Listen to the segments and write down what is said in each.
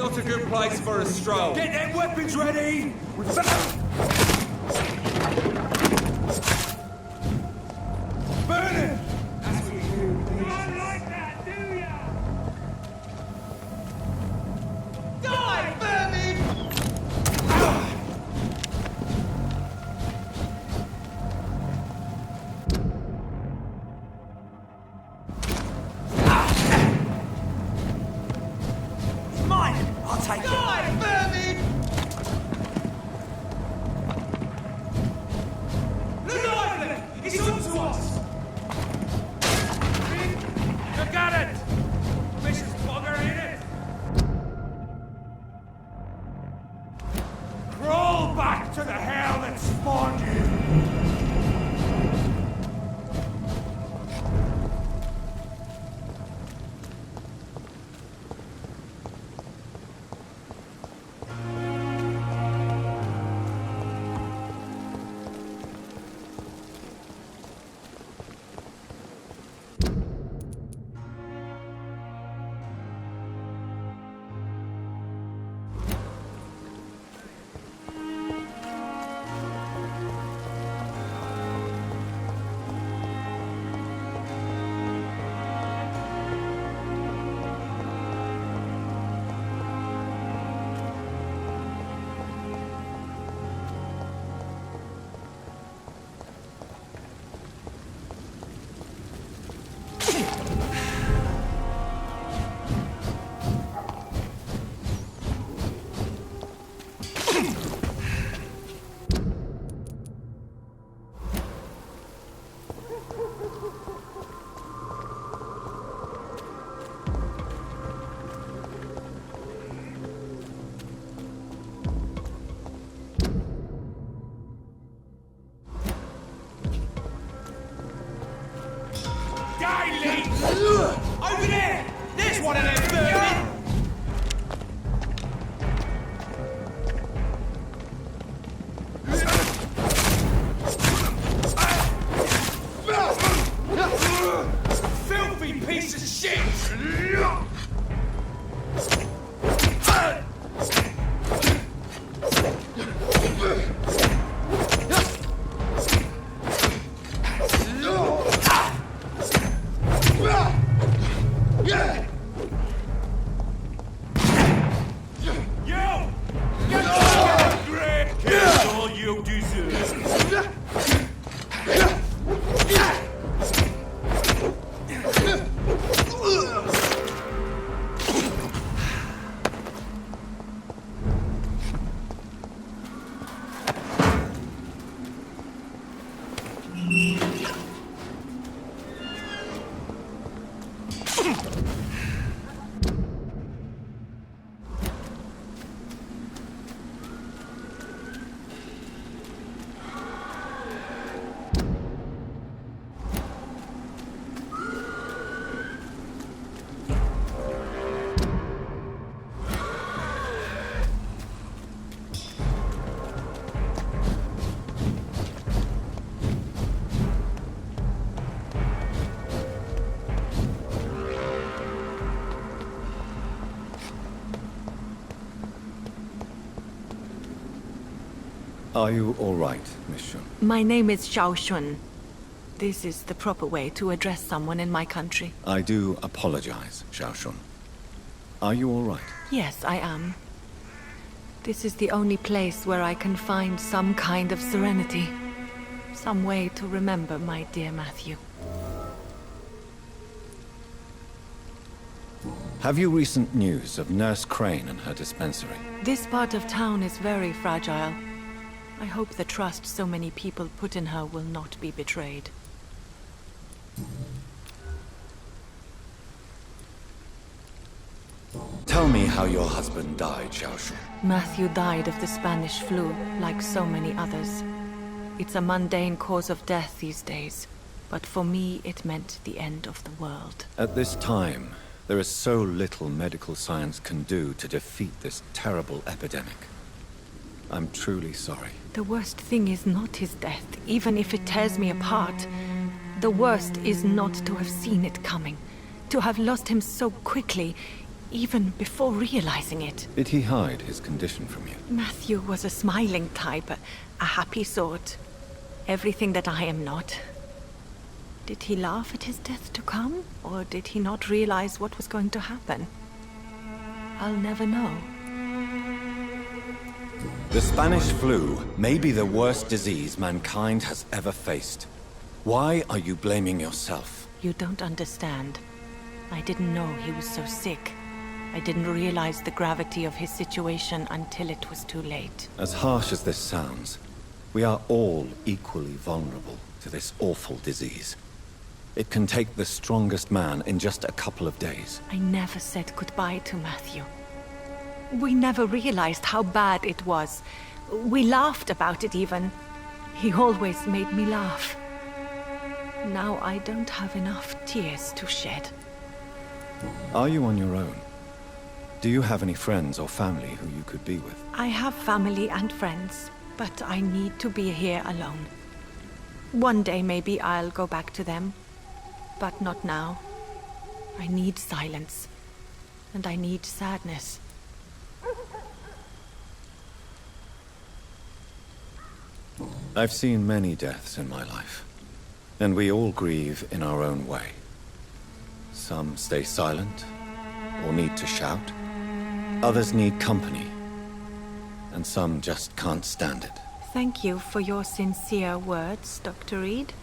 not a good place for a stroll. Get them weapons ready! Burn it! That's what you do. You don't like that, do ya? Die, vermin! It's mine! I'll take it. Die, vermin! Look over there! It's up to us! Look at it! Vicious bugger, ain't it? Crawl back to the hell that spawned you! Over there! There's one of them vermin! Filthy piece of shit! Are you all right, Miss Shun? My name is Xiao Shun. This is the proper way to address someone in my country. I do apologize, Xiao Shun. Are you all right? Yes, I am. This is the only place where I can find some kind of serenity. Some way to remember my dear Matthew. Have you recent news of Nurse Crane and her dispensary? This part of town is very fragile. I hope the trust so many people put in her will not be betrayed. Tell me how your husband died, Xiao Shun. Matthew died of the Spanish flu, like so many others. It's a mundane cause of death these days, but for me it meant the end of the world. At this time, there is so little medical science can do to defeat this terrible epidemic. I'm truly sorry. The worst thing is not his death, even if it tears me apart. The worst is not to have seen it coming, to have lost him so quickly, even before realizing it. Did he hide his condition from you? Matthew was a smiling type, a happy sort. Everything that I am not. Did he laugh at his death to come, or did he not realize what was going to happen? I'll never know. The Spanish flu may be the worst disease mankind has ever faced. Why are you blaming yourself? You don't understand. I didn't know he was so sick. I didn't realize the gravity of his situation until it was too late. As harsh as this sounds, we are all equally vulnerable to this awful disease. It can take the strongest man in just a couple of days. I never said goodbye to Matthew. We never realized how bad it was. We laughed about it even. He always made me laugh. Now I don't have enough tears to shed. Are you on your own? Do you have any friends or family who you could be with? I have family and friends, but I need to be here alone. One day maybe I'll go back to them, but not now. I need silence, and I need sadness. I've seen many deaths in my life, and we all grieve in our own way. Some stay silent, or need to shout. Others need company, and some just can't stand it. Thank you for your sincere words, Dr. Reid.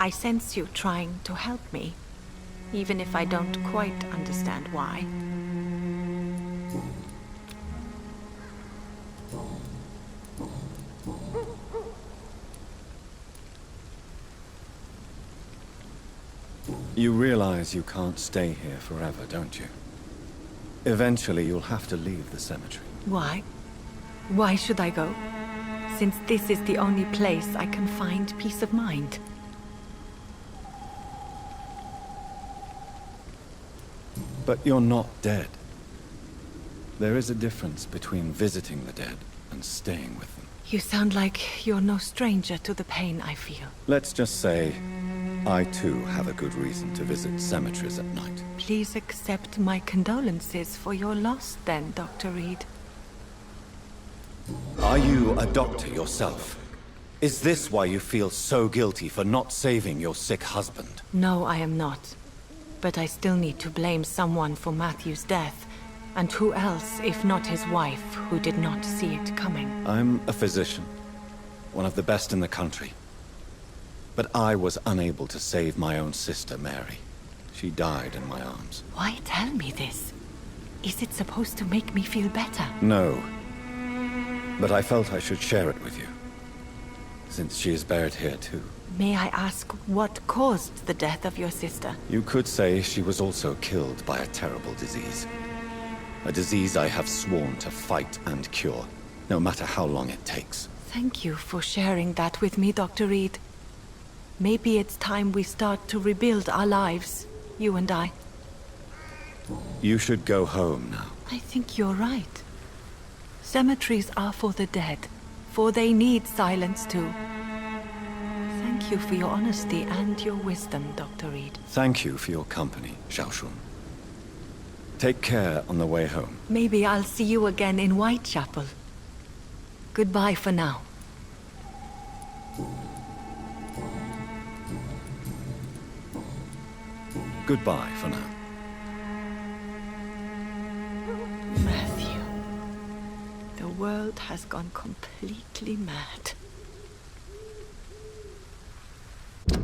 I sense you trying to help me, even if I don't quite understand why. You realize you can't stay here forever, don't you? Eventually, you'll have to leave the cemetery. Why? Why should I go? Since this is the only place I can find peace of mind. But you're not dead. There is a difference between visiting the dead and staying with them. You sound like you're no stranger to the pain I feel. Let's just say, I too have a good reason to visit cemeteries at night. Please accept my condolences for your loss then, Dr. Reid. Are you a doctor yourself? Is this why you feel so guilty for not saving your sick husband? No, I am not. But I still need to blame someone for Matthew's death. And who else, if not his wife, who did not see it coming? I'm a physician, one of the best in the country. But I was unable to save my own sister, Mary. She died in my arms. Why tell me this? Is it supposed to make me feel better? No. But I felt I should share it with you, since she is buried here too. May I ask what caused the death of your sister? You could say she was also killed by a terrible disease. A disease I have sworn to fight and cure, no matter how long it takes. Thank you for sharing that with me, Dr. Reid. Maybe it's time we start to rebuild our lives, you and I. You should go home now. I think you're right. Cemeteries are for the dead, for they need silence too. Thank you for your honesty and your wisdom, Dr. Reid. Thank you for your company, Xiaoshun. Take care on the way home. Maybe I'll see you again in Whitechapel. Goodbye for now. Goodbye for now. Matthew. The world has gone completely mad.